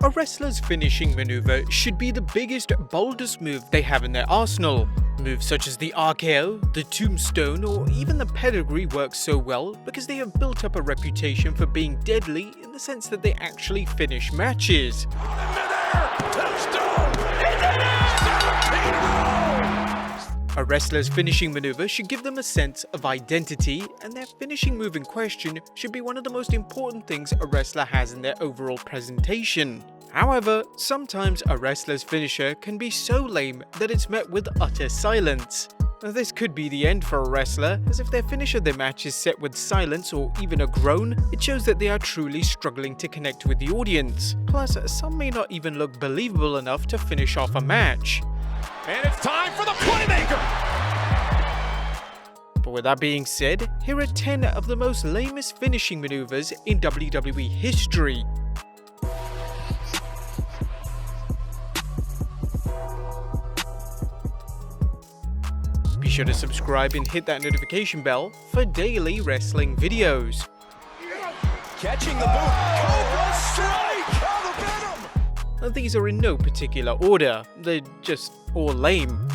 A wrestler's finishing maneuver should be the biggest, boldest move they have in their arsenal. Moves such as the RKO, the tombstone, or even the pedigree work so well because they have built up a reputation for being deadly in the sense that they actually finish matches. A wrestler's finishing maneuver should give them a sense of identity, and their finishing move in question should be one of the most important things a wrestler has in their overall presentation. However, sometimes a wrestler's finisher can be so lame that it's met with utter silence. This could be the end for a wrestler, as if their finish of their match is set with silence or even a groan, it shows that they are truly struggling to connect with the audience. Plus, some may not even look believable enough to finish off a match. And it's time for the playmaker! But with that being said, here are 10 of the most lamest finishing maneuvers in WWE history. Be sure to subscribe and hit that notification bell for daily wrestling videos. Catching the boot, Cobra strike! Oh, the venom! These are in no particular order, they're just all lame.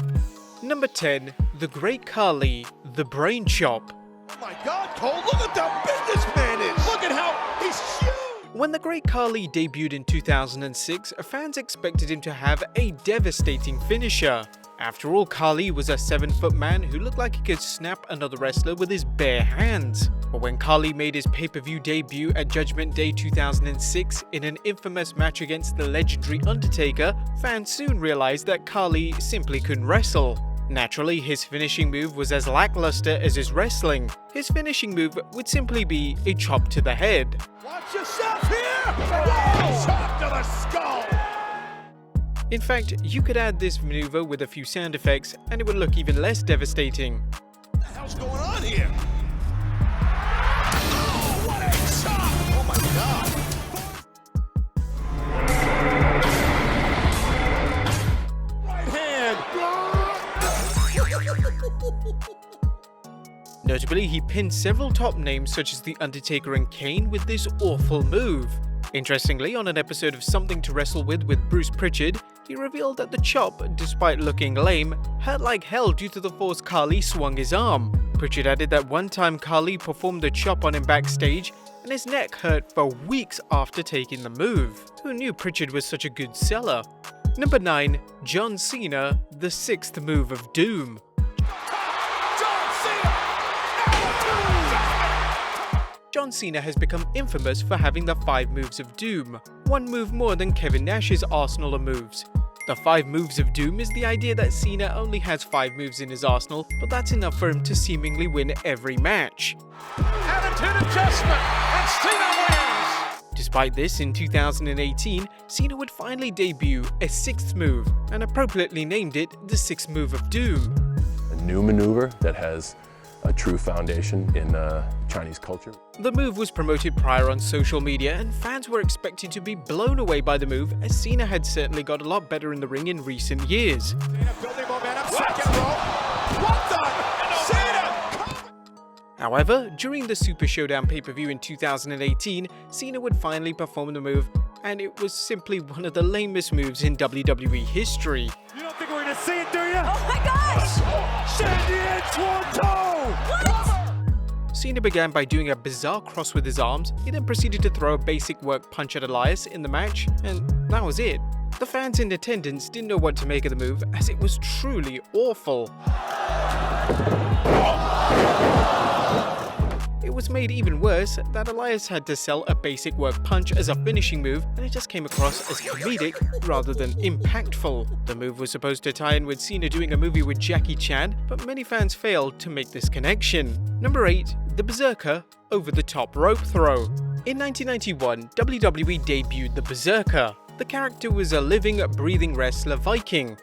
Number 10, the Great KHALI, the Brain Chop. Oh my God, Cole, look at how big this man is! Look at how he's huge! When the Great KHALI debuted in 2006, fans expected him to have a devastating finisher. After all, KHALI was a 7-foot man who looked like he could snap another wrestler with his bare hands. But when KHALI made his pay-per-view debut at Judgment Day 2006 in an infamous match against the legendary Undertaker, fans soon realized that KHALI simply couldn't wrestle. Naturally, his finishing move was as lackluster as his wrestling. His finishing move would simply be a chop to the head. Watch yourself here! Whoa! Chop to the skull! In fact, you could add this maneuver with a few sound effects and it would look even less devastating. What the hell's going on here? Oh, what a chop! Oh my God! Right hand! Notably, he pinned several top names such as The Undertaker and Kane with this awful move. Interestingly, on an episode of Something to Wrestle with Bruce Pritchard, he revealed that the chop, despite looking lame, hurt like hell due to the force KHALI swung his arm. Pritchard added that one time KHALI performed the chop on him backstage, and his neck hurt for weeks after taking the move. Who knew Pritchard was such a good seller? Number 9, John Cena, the 6th move of doom. John Cena has become infamous for having the 5 moves of doom, one move more than Kevin Nash's arsenal of moves. The 5 moves of doom is the idea that Cena only has 5 moves in his arsenal, but that's enough for him to seemingly win every match. Attitude adjustment, and Cena wins! Despite this, in 2018, Cena would finally debut a 6th move, and appropriately named it the 6th move of doom. A new maneuver that has a true foundation in Chinese culture. The move was promoted prior on social media and fans were expected to be blown away by the move as Cena had certainly got a lot better in the ring in recent years. Cena building momentum, second rope. What the? Cena! However, during the Super Showdown pay-per-view in 2018, Cena would finally perform the move and it was simply one of the lamest moves in WWE history. You don't think we're gonna see it, do you? Oh my gosh! Send it Toronto! Cena began by doing a bizarre cross with his arms, he then proceeded to throw a basic work punch at Elias in the match, and that was it. The fans in attendance didn't know what to make of the move as it was truly awful. It was made even worse that Elias had to sell a basic work punch as a finishing move and it just came across as comedic rather than impactful. The move was supposed to tie in with Cena doing a movie with Jackie Chan, but many fans failed to make this connection. Number 8, the Berserker over the top rope throw. In 1991, WWE debuted the Berserker. The character was a living, breathing wrestler Viking.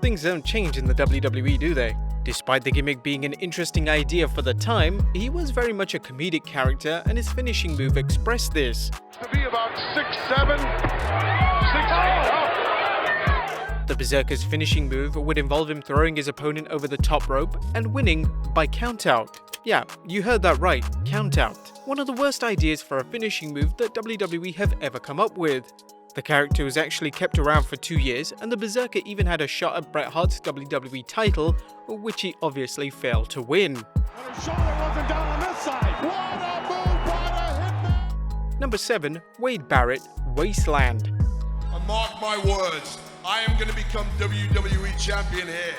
Things don't change in the WWE, do they? Despite the gimmick being an interesting idea for the time, he was very much a comedic character and his finishing move expressed this. To be about 6'7", 6'8". The Berserker's finishing move would involve him throwing his opponent over the top rope and winning by countout. Yeah, you heard that right, countout. One of the worst ideas for a finishing move that WWE have ever come up with. The character was actually kept around for 2 years, and the Berserker even had a shot at Bret Hart's WWE title, which he obviously failed to win. And his shoulder wasn't down on this side. What a move by the Hitman! Number 7. Wade Barrett, Wasteland. And mark my words, I am going to become WWE champion here.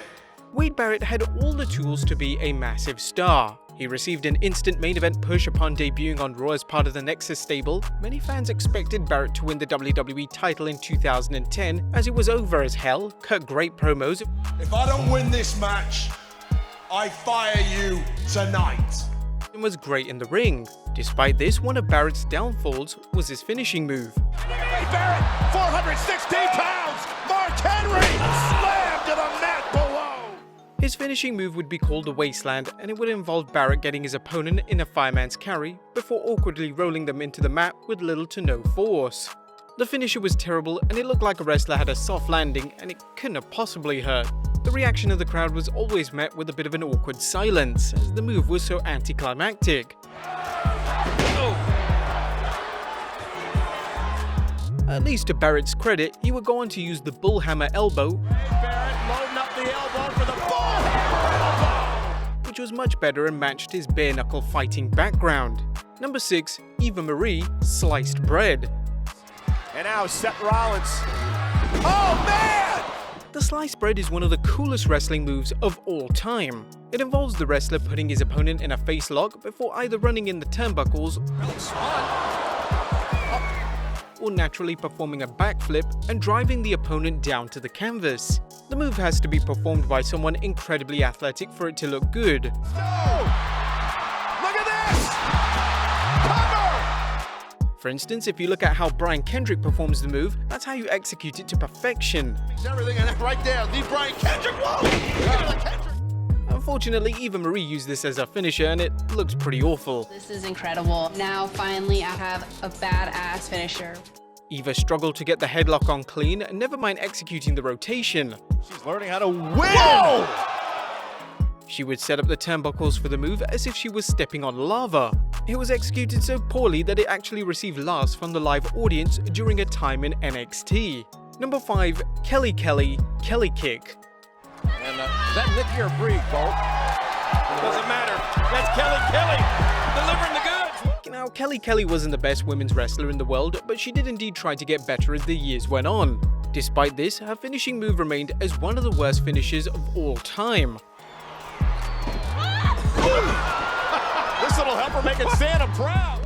Wade Barrett had all the tools to be a massive star. He received an instant main event push upon debuting on Raw as part of the Nexus stable. Many fans expected Barrett to win the WWE title in 2010, as it was over as hell, cut great promos. If I don't win this match, I fire you tonight. And was great in the ring. Despite this, one of Barrett's downfalls was his finishing move. Barrett, 416 pounds. Mark Henry slammed to the mat below. His finishing move would be called the Wasteland, and it would involve Barrett getting his opponent in a fireman's carry before awkwardly rolling them into the mat with little to no force. The finisher was terrible, and it looked like a wrestler had a soft landing and it couldn't have possibly hurt. The reaction of the crowd was always met with a bit of an awkward silence, as the move was so anticlimactic. At least to Barrett's credit, he would go on to use the bullhammer elbow, Barrett loading up the elbow for the bullhammer elbow. which was much better and matched his bare-knuckle fighting background. Number 6. Eva Marie, Sliced Bread. And now Seth Rollins. Oh man! The sliced bread is one of the coolest wrestling moves of all time. It involves the wrestler putting his opponent in a face lock before either running in the turnbuckles or naturally performing a backflip and driving the opponent down to the canvas. The move has to be performed by someone incredibly athletic for it to look good. Look at this! Cover! For instance, if you look at how Brian Kendrick performs the move, that's how you execute it to perfection. Everything and right there, the Brian Kendrick. Whoa! Look at the Kendrick. Unfortunately, Eva Marie used this as a finisher and it looks pretty awful. This is incredible. Now finally I have a badass finisher. Eva struggled to get the headlock on clean, never mind executing the rotation. She's learning how to win. Whoa! She would set up the turnbuckles for the move as if she was stepping on lava. It was executed so poorly that it actually received laughs from the live audience during a time in NXT. Number 5. Kelly Kick. And is that Nikki or Brie, Cole? Doesn't matter. That's Kelly delivering the goods. Now, Kelly wasn't the best women's wrestler in the world, but she did indeed try to get better as the years went on. Despite this, her finishing move remained as one of the worst finishes of all time. This little helper making Santa proud.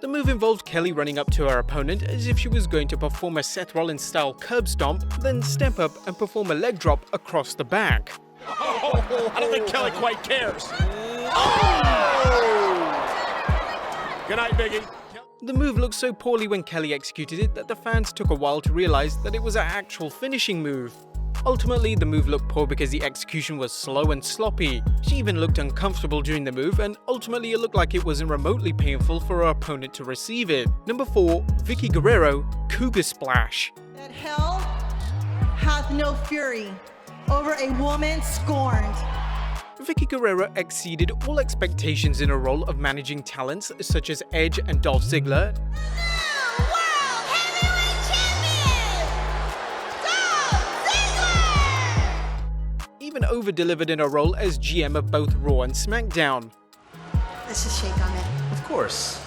The move involved Kelly running up to her opponent as if she was going to perform a Seth Rollins style curb stomp, then step up and perform a leg drop across the back. Oh, I don't think Kelly quite cares. Good night, Biggie. The move looked so poorly when Kelly executed it that the fans took a while to realize that it was an actual finishing move. Ultimately, the move looked poor because the execution was slow and sloppy. She even looked uncomfortable during the move, and ultimately it looked like it wasn't remotely painful for her opponent to receive it. Number 4. VIVKIE Guerrero, Cougar Splash. That hell hath no fury over a woman scorned. VIVKIE Guerrero exceeded all expectations in a role of managing talents such as Edge and Dolph Ziggler, even over-delivered in a role as GM of both Raw and SmackDown. Let's just shake on it. Of course.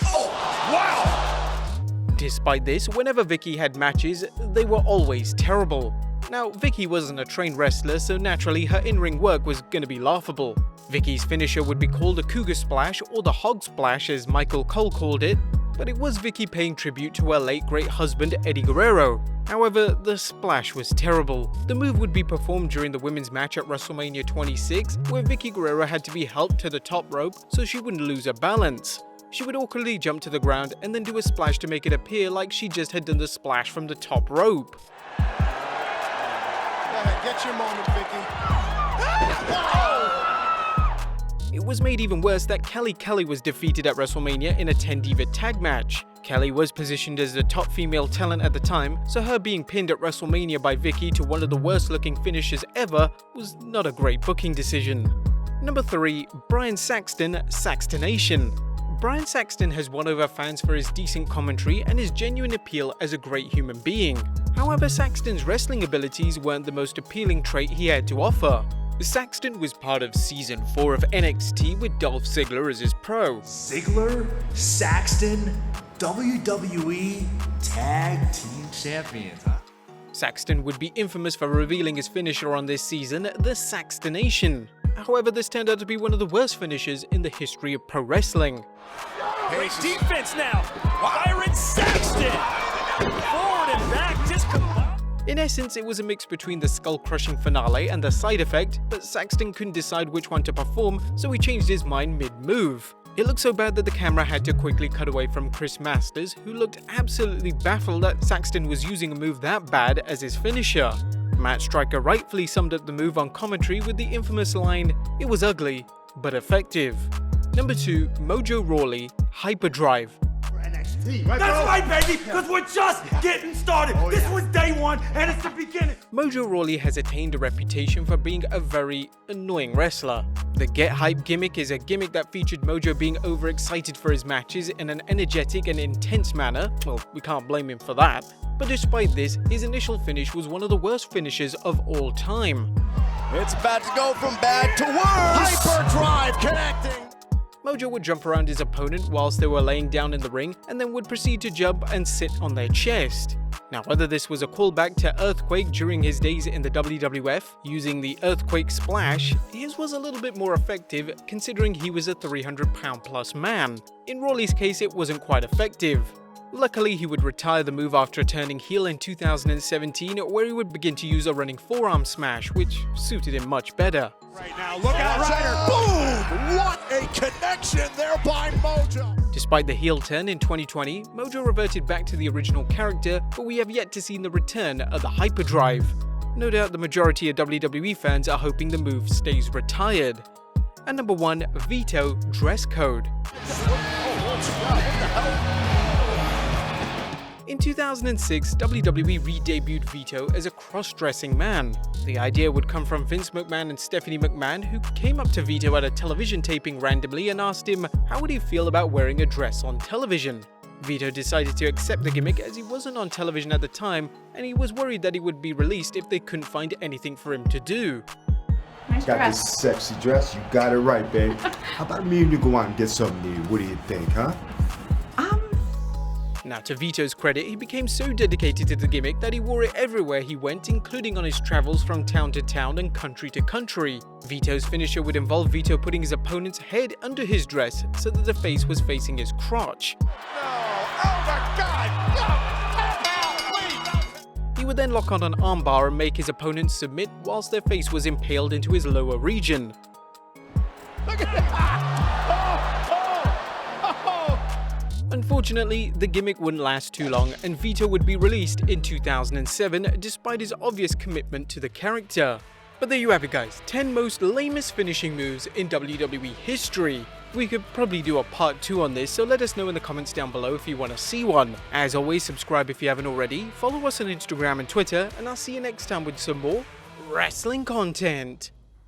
Oh, wow! Despite this, whenever VIVKIE had matches, they were always terrible. Now, VIVKIE wasn't a trained wrestler, so naturally her in-ring work was gonna be laughable. VIVKIE's finisher would be called the Cougar Splash, or the Hog Splash as Michael Cole called it, but it was VIVKIE paying tribute to her late great husband Eddie Guerrero. However, the splash was terrible. The move would be performed during the women's match at WrestleMania 26, where VIVKIE Guerrero had to be helped to the top rope so she wouldn't lose her balance. She would awkwardly jump to the ground and then do a splash to make it appear like she just had done the splash from the top rope. Go ahead, get your moment, Vicky. It was made even worse that Kelly was defeated at WrestleMania in a 10-diva tag match. Kelly was positioned as the top female talent at the time, so her being pinned at WrestleMania by VIVKIE to one of the worst looking finishers ever was not a great booking decision. Number 3. Brian Saxton, Saxtonation. Brian Saxton has won over fans for his decent commentary and his genuine appeal as a great human being. However, Saxton's wrestling abilities weren't the most appealing trait he had to offer. Saxton was part of Season 4 of NXT with Dolph Ziggler as his pro. Ziggler, Saxton, WWE Tag Team Champions, huh? Saxton would be infamous for revealing his finisher on this season, the Saxtonation. However, this turned out to be one of the worst finishers in the history of pro wrestling. Great defense now. Byron Saxton. Forward and back, just combined. In essence, it was a mix between the skull-crushing finale and the side effect, but Saxton couldn't decide which one to perform, so he changed his mind mid-move. It looked so bad that the camera had to quickly cut away from Chris Masters, who looked absolutely baffled that Saxton was using a move that bad as his finisher. Matt Striker rightfully summed up the move on commentary with the infamous line, "It was ugly, but effective." Number 2, Mojo Rawley, Hyperdrive. That's right, baby, because we're just getting started. This was day one, and it's the beginning. Mojo Rawley has attained a reputation for being a very annoying wrestler. The Get Hype gimmick is a gimmick that featured Mojo being overexcited for his matches in an energetic and intense manner. Well, we can't blame him for that. But despite this, his initial finish was one of the worst finishes of all time. It's about to go from bad to worse. Hyperdrive connecting. Mojo would jump around his opponent whilst they were laying down in the ring and then would proceed to jump and sit on their chest. Now, whether this was a callback to Earthquake during his days in the WWF, using the Earthquake Splash, his was a little bit more effective considering he was a 300-pound plus man. In Rawley's case, it wasn't quite effective. Luckily, he would retire the move after turning heel in 2017, where he would begin to use a running forearm smash, which suited him much better. Right now, look out, Ryder. Boom! What a connection there by Mojo. Despite the heel turn in 2020, Mojo reverted back to the original character, but we have yet to see the return of the Hyperdrive. No doubt the majority of WWE fans are hoping the move stays retired. And number 1, Veto Dress Code. In 2006, WWE re-debuted Vito as a cross-dressing man. The idea would come from Vince McMahon and Stephanie McMahon, who came up to Vito at a television taping randomly and asked him how would he feel about wearing a dress on television. Vito decided to accept the gimmick as he wasn't on television at the time, and he was worried that he would be released if they couldn't find anything for him to do. Nice got dress. This sexy dress, you got it right, babe. How about me and you go out and get something to eat? What do you think, huh? Now, to Vito's credit, he became so dedicated to the gimmick that he wore it everywhere he went, including on his travels from town to town and country to country. Vito's finisher would involve Vito putting his opponent's head under his dress so that the face was facing his crotch. No! Oh my God! No! Please! He would then lock on an armbar and make his opponent submit whilst their face was impaled into his lower region. Look at that! Unfortunately, the gimmick wouldn't last too long, and Vito would be released in 2007 despite his obvious commitment to the character. But there you have it, guys, 10 most lamest finishing moves in WWE history. We could probably do a part 2 on this, so let us know in the comments down below if you want to see one. As always, subscribe if you haven't already, follow us on Instagram and Twitter, and I'll see you next time with some more wrestling content.